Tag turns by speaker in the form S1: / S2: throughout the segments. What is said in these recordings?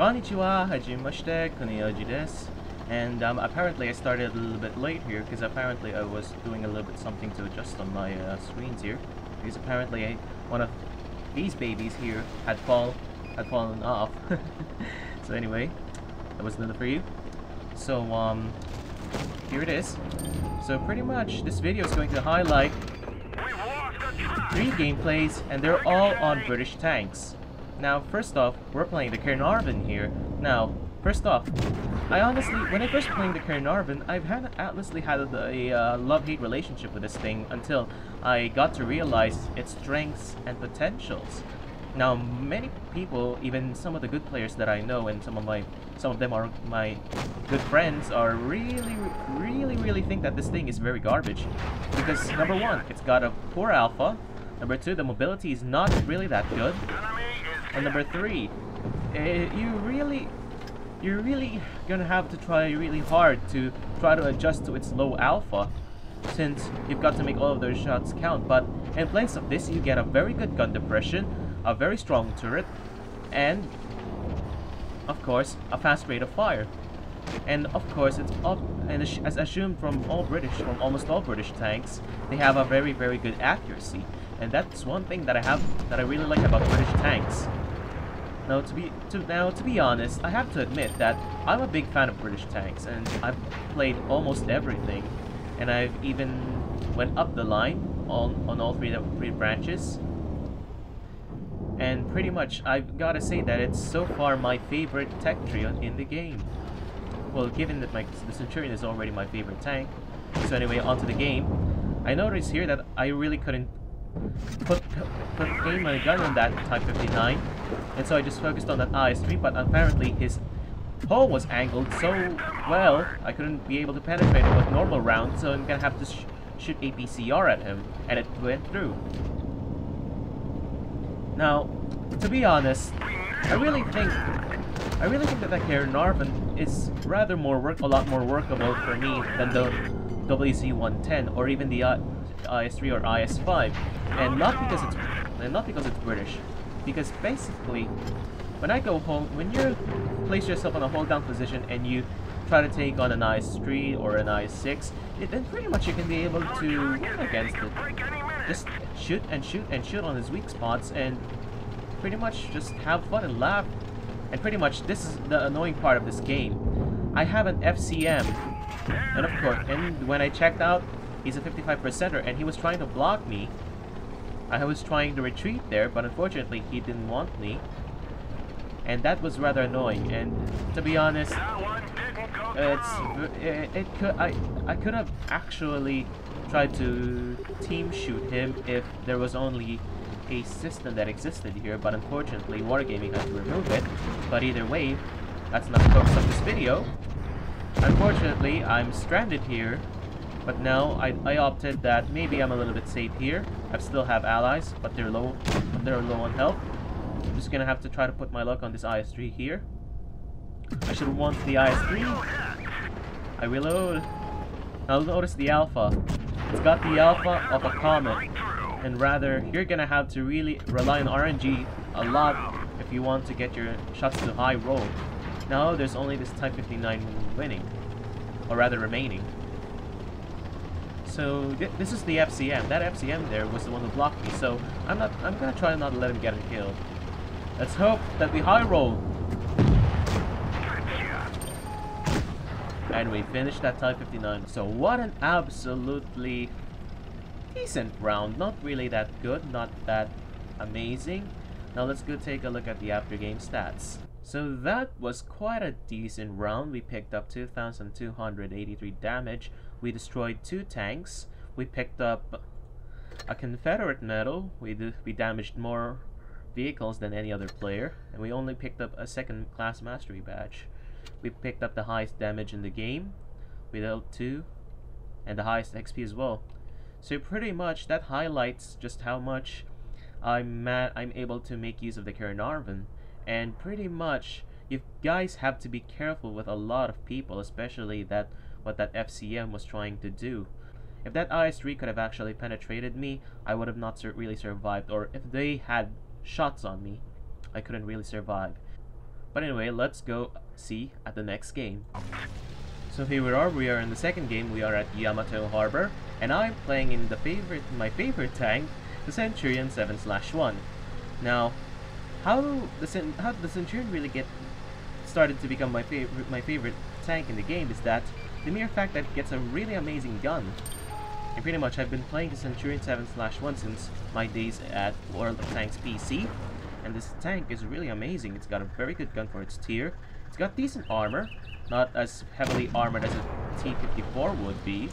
S1: Konnichiwa, hajimashite, kunioji desu. And apparently I started a little bit late here because apparently I was doing a little bit something to adjust on my screens here. Because apparently one of these babies here had fallen off. So anyway, that was another for you. So here it is. So pretty much this video is going to highlight 3 gameplays, and they're all on British tanks. Now, first off, we're playing the Caernarvon here. Now, first off, I honestly, when I first played the Caernarvon, I've honestly had a love-hate relationship with this thing until I got to realize its strengths and potentials. Now, many people, even some of the good players that I know, and some of them are my good friends, are really think that this thing is very garbage. Because number 1, it's got a poor alpha. Number 2, the mobility is not really that good. And number 3, you're really gonna have to try really hard to try to adjust to its low alpha, since you've got to make all of those shots count. But in place of this, you get a very good gun depression, a very strong turret, and of course a fast rate of fire. And of course, it's up, and as assumed from almost all British tanks, they have a very good accuracy, and that's one thing that I really like about British tanks. Now, to be honest, I have to admit that I'm a big fan of British tanks, and I've played almost everything, and I've even went up the line on all three branches. And pretty much, I've got to say that it's so far my favorite tech tree in the game. Well, given that the Centurion is already my favorite tank. So anyway, onto the game. I noticed here that I really couldn't aim my gun on that Type 59, and so I just focused on that IS-3, but apparently his hull was angled so well I couldn't be able to penetrate it with normal rounds, so I'm gonna have to shoot APCR at him, and it went through. Now, to be honest, I really think that the Caernarvon is rather a lot more workable for me than the WZ-110 or even the IS-3 or IS-5, and not because it's British, because basically when you place yourself in a hold down position and you try to take on an IS-3 or an IS-6, then pretty much you can be able to win against it. Just shoot and shoot and shoot on his weak spots, and pretty much just have fun and laugh. And pretty much this is the annoying part of this game. I have an FCM, and of course, and when I checked out, he's a 55%er, and he was trying to block me. I was trying to retreat there, but unfortunately he didn't want me, and that was rather annoying. And to be honest, I could have actually tried to team shoot him if there was only a system that existed here, but unfortunately Wargaming had to remove it. But either way, that's not the focus of this video. Unfortunately, I'm stranded here, but now I opted that maybe I'm a little bit safe here. I still have allies, but they're low on health. I'm just gonna have to try to put my luck on this IS-3 here. I should want the IS-3. I reload. Now notice the alpha. It's got the alpha of a Comet, and rather you're gonna have to really rely on RNG a lot if you want to get your shots to high roll. Now there's only this Type 59 winning, or rather remaining. So this is the FCM. That FCM there was the one who blocked me. So I'm gonna try not to let him get him killed. Let's hope that we high roll. And we finished that Type 59. So what an absolutely decent round. Not really that good, not that amazing. Now let's go take a look at the after game stats. So that was quite a decent round. We picked up 2,283 damage. We destroyed 2 tanks. We picked up a Confederate medal. We damaged more vehicles than any other player, and we only picked up a 2nd class mastery badge. We picked up the highest damage in the game with L2, and the highest XP as well. So pretty much that highlights just how much I'm able to make use of the Caernarvon. And pretty much you guys have to be careful with a lot of people, especially what that FCM was trying to do. If that IS-3 could have actually penetrated me, I would have not really survived, or if they had shots on me, I couldn't really survive. But anyway, let's go see at the next game. So here we are in the second game. We are at Yamato Harbor, and I'm playing in my favorite tank, the Centurion 7/1. Now, how did the Centurion really get started to become my favorite tank in the game is that the mere fact that it gets a really amazing gun. And pretty much I've been playing the Centurion 7/1 since my days at World of Tanks PC, and this tank is really amazing. It's got a very good gun for its tier. It's got decent armor, not as heavily armored as a T-54 would be.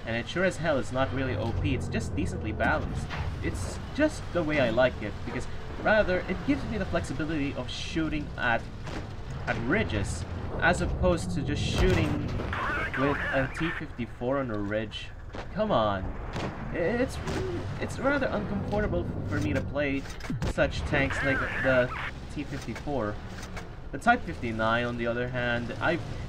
S1: And it sure as hell is not really OP, it's just decently balanced. It's just the way I like it, because rather it gives me the flexibility of shooting at ridges, as opposed to just shooting with a T-54 on a ridge. Come on. It's rather uncomfortable for me to play such tanks like the T-54. The Type 59, on the other hand,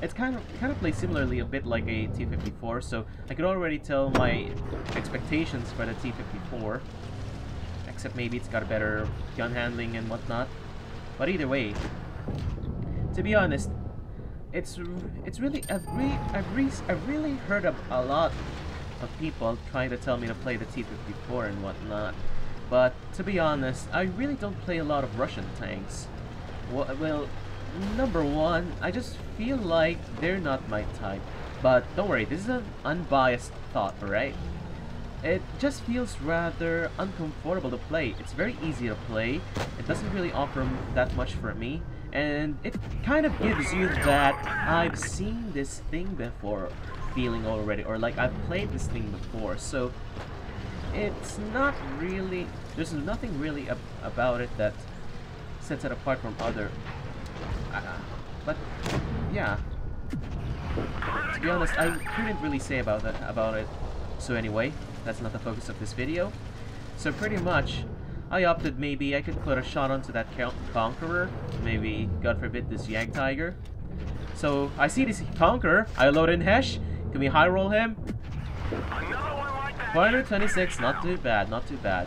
S1: it's kind of plays similarly a bit like a T-54, so I could already tell my expectations for the T-54. Except maybe it's got a better gun handling and whatnot. But either way, to be honest, it's really I've really heard of a lot of people trying to tell me to play the T-54 and whatnot. But to be honest, I really don't play a lot of Russian tanks. Well, number one, I just feel like they're not my type. But don't worry, this is an unbiased thought, alright? It just feels rather uncomfortable to play. It's very easy to play. It doesn't really offer that much for me. And it kind of gives you that I've seen this thing before feeling already. Or like I've played this thing before. So it's not really... There's nothing really about it that sets it apart from other... but yeah. To be honest, I couldn't really say about it. So anyway, that's not the focus of this video. So pretty much, I opted maybe I could put a shot onto that Conqueror. Maybe, God forbid, this Jag Tiger. So I see this Conqueror. I load in Hesh. Can we high roll him? 426, not too bad, not too bad.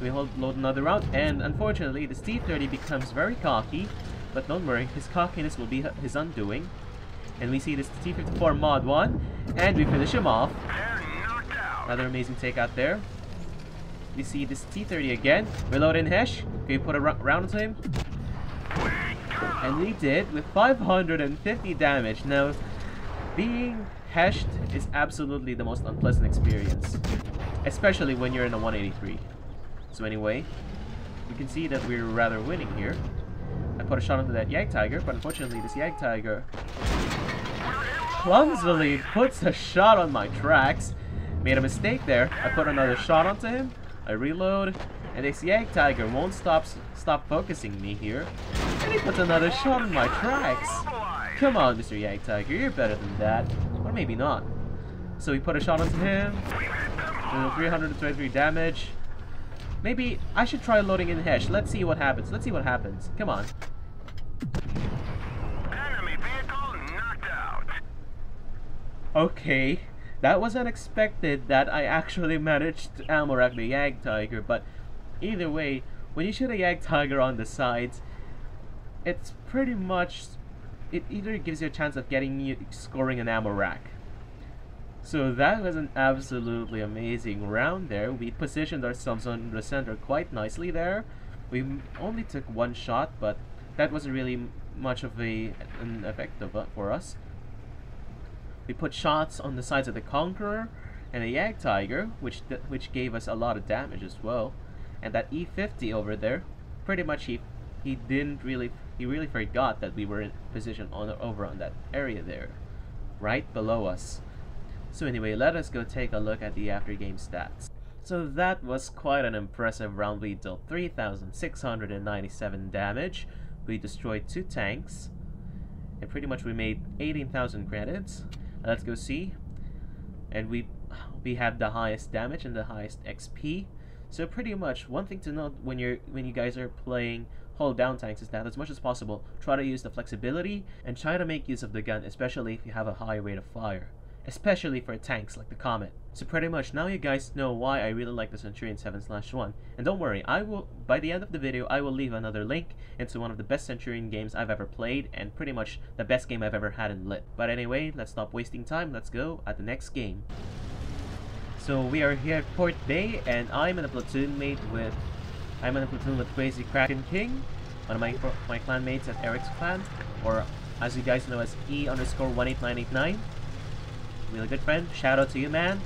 S1: We load another round, and unfortunately, this T-30 becomes very cocky. But don't worry, his cockiness will be his undoing. And we see this T-54 Mod 1, and we finish him off. Another amazing takeout there. We see this T-30 again. Reload in Hesh. Can we put a round into him? And we did with 550 damage. Now, being Heshed is absolutely the most unpleasant experience. Especially when you're in a 183. So anyway, you can see that we're rather winning here. I put a shot onto that Jag Tiger, but unfortunately this Jag Tiger clumsily puts a shot on my tracks. Made a mistake there. I put another shot onto him. I reload, and this Jag Tiger won't stop focusing me here. And he puts another shot on my tracks. Come on, Mr. Jag Tiger, you're better than that. Or maybe not. So we put a shot onto him. 323 damage. Maybe I should try loading in Hesh. Let's see what happens. Let's see what happens. Come on.
S2: Enemy vehicle knocked out.
S1: Okay. That was unexpected that I actually managed to ammo rack the Jag Tiger, but either way, when you shoot a Jag Tiger on the sides, it's pretty much... It either gives you a chance of scoring an ammo rack. So that was an absolutely amazing round there. We positioned ourselves on the center quite nicely there. We only took one shot, but that wasn't really much of an effect for us. We put shots on the sides of the Conqueror and the Jag Tiger, which gave us a lot of damage as well. And that E50 over there, pretty much he really forgot that we were in position over on that area there, right below us. So anyway, let us go take a look at the after game stats. So that was quite an impressive round. We dealt 3,697 damage. We destroyed 2 tanks, and pretty much we made 18,000 credits. Let's go see. And we had the highest damage and the highest XP. So pretty much one thing to note when you guys are playing hold down tanks is that as much as possible try to use the flexibility and try to make use of the gun, especially if you have a high rate of fire. especially for tanks like the Comet. So pretty much now you guys know why I really like the Centurion 7/1. And don't worry, by the end of the video I will leave another link into one of the best Centurion games I've ever played, and pretty much the best game I've ever had in Lit. But anyway, let's stop wasting time, let's go at the next game. So we are here at Port Bay, and I'm in a platoon with Crazy Kraken King, one of my clan mates at Eric's clan, or as you guys know as E_18989. Really good friend. Shout out to you, man.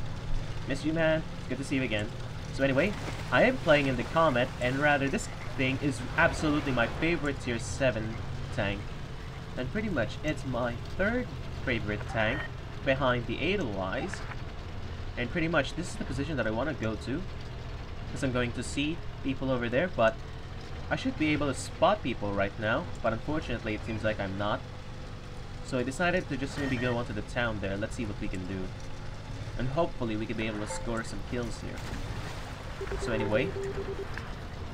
S1: Miss you, man. It's good to see you again. So anyway, I am playing in the Comet, and rather this thing is absolutely my favorite tier 7 tank. And pretty much it's my third favorite tank behind the Edelweiss. And pretty much this is the position that I want to go to, because I'm going to see people over there, but I should be able to spot people right now, but unfortunately it seems like I'm not. So I decided to just maybe go onto the town there. Let's see what we can do. And hopefully we can be able to score some kills here. So anyway,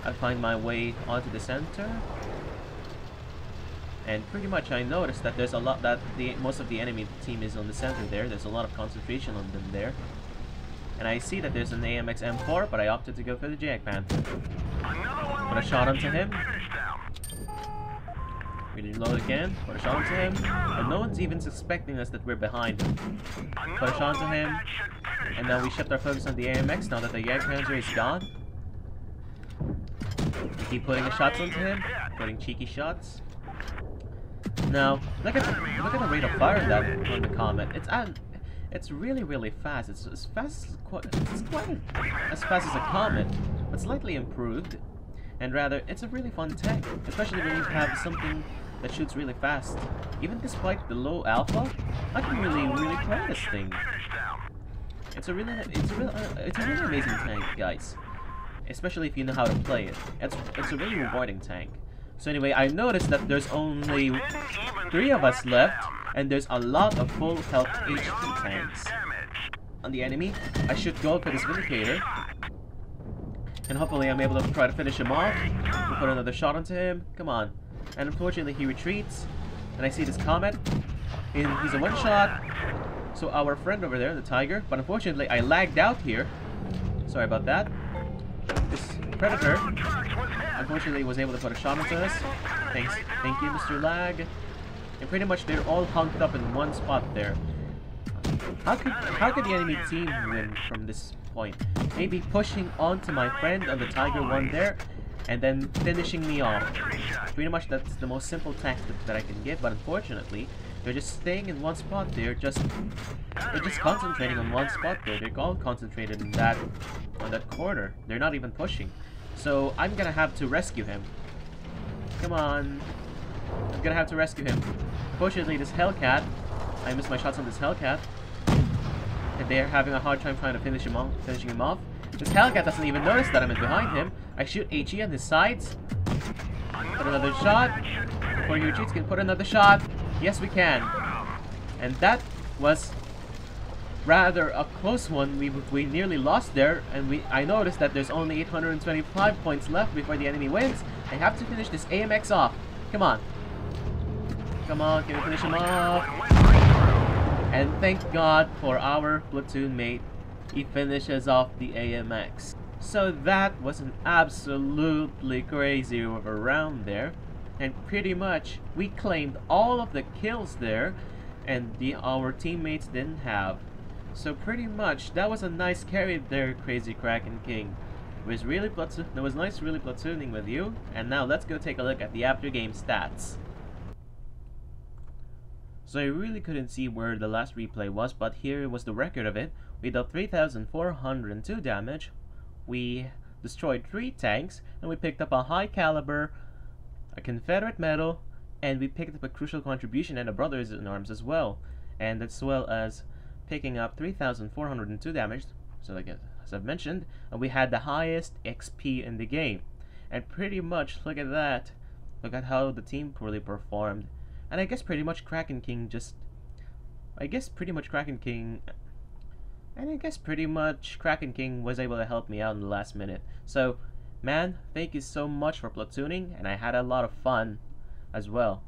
S1: I find my way onto the center. And pretty much I noticed that there's a lot that most of the enemy team is on the center there. There's a lot of concentration on them there. And I see that there's an AMX M4, but I opted to go for the Jag Panther. Put a shot onto him. Reload again, put a shot onto him, and no one's even suspecting us that we're behind him. Put a shot onto him, and now we shift our focus on the AMX now that the Jag Panther is gone. We keep putting the shots onto him, putting cheeky shots. Now, look at the rate of fire on the Comet. It's really fast. It's as fast as quite as fast as a Comet, but slightly improved. And rather, it's a really fun tank, especially when you have something that shoots really fast. Even despite the low alpha, I can really play this thing. It's a really amazing tank, guys. Especially if you know how to play it. It's a really rewarding tank. So anyway, I noticed that there's only 3 of us left, and there's a lot of full health HP tanks on the enemy. I should go for this Vindicator, and hopefully I'm able to try to finish him off. We'll put another shot onto him. Come on. And unfortunately he retreats. And I see this Comet. And he's a one-shot. So our friend over there, the Tiger. But unfortunately I lagged out here. Sorry about that. This Predator, unfortunately, was able to put a shot onto us. Thank you, Mr. Lag. And pretty much they're all hunked up in one spot there. How could the enemy team win from this point? Maybe pushing onto my friend on the Tiger 1 there, and then finishing me off. Pretty much that's the most simple tactic that I can give, but unfortunately, they're just staying in one spot there, they're just concentrating on one spot there. They're all concentrated on that corner. They're not even pushing. So I'm gonna have to rescue him. Come on. I'm gonna have to rescue him. Unfortunately, this Hellcat, I missed my shots on this Hellcat, and they're having a hard time trying to finishing him off. This Hellcat doesn't even notice that I'm behind him. I shoot HE on his sides. Put another shot. Before he retreats, can put another shot. Yes, we can. And that was rather a close one. We nearly lost there, and I noticed that there's only 825 points left before the enemy wins. I have to finish this AMX off. Come on. Come on, can we finish him off? And thank God for our platoon mate. He finishes off the AMX. So that was an absolutely crazy of a round there. And pretty much we claimed all of the kills there, and our teammates didn't have. So pretty much that was a nice carry there, Crazy Kraken King. It was nice really platooning with you. And now let's go take a look at the after game stats. So I really couldn't see where the last replay was, but here was the record of it. We dealt 3,402 damage, we destroyed 3 tanks, and we picked up a high caliber, a Confederate medal, and we picked up a crucial contribution and a Brothers in Arms as well. And as well as picking up 3,402 damage, so like as I've mentioned, and we had the highest XP in the game. And pretty much, look at that. Look at how the team poorly performed. And I guess pretty much Kraken King was able to help me out in the last minute. So, man, thank you so much for platooning, and I had a lot of fun as well.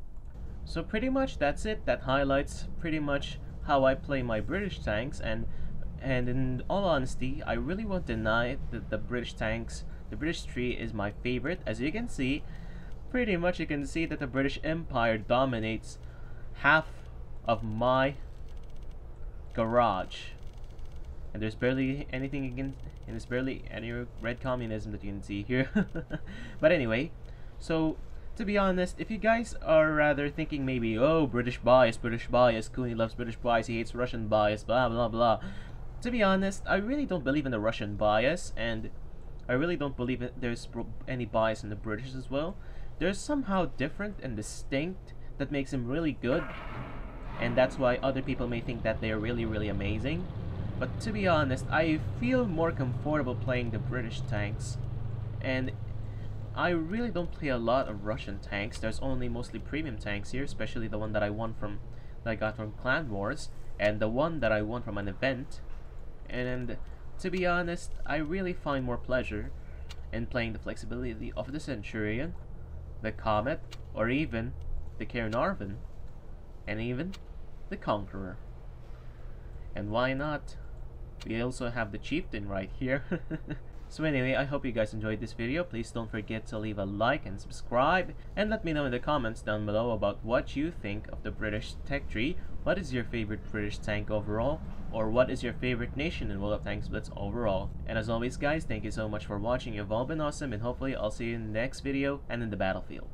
S1: So pretty much that's it. That highlights pretty much how I play my British tanks, and in all honesty, I really won't deny that the British tanks, the British tree is my favorite. As you can see, pretty much you can see that the British Empire dominates half of my garage. And there's barely anything you can, and there's barely any red communism that you can see here. But anyway, so to be honest, if you guys are rather thinking maybe, oh, British bias, Cooney loves British bias, he hates Russian bias, blah blah blah. To be honest, I really don't believe in the Russian bias, and I really don't believe that there's any bias in the British as well. They're somehow different and distinct that makes them really good, and that's why other people may think that they're really, really amazing. But to be honest, I feel more comfortable playing the British tanks, and I really don't play a lot of Russian tanks. There's only mostly premium tanks here, especially the one that I got from Clan Wars, and the one that I won from an event. And to be honest, I really find more pleasure in playing the flexibility of the Centurion, the Comet, or even the Caernarvon, and even the Conqueror. And why not? We also have the Chieftain right here. So anyway, I hope you guys enjoyed this video. Please don't forget to leave a like and subscribe, and let me know in the comments down below about what you think of the British tech tree. What is your favorite British tank overall? Or what is your favorite nation in World of Tanks Blitz overall? And as always guys, thank you so much for watching. You've all been awesome, and hopefully I'll see you in the next video and in the battlefield.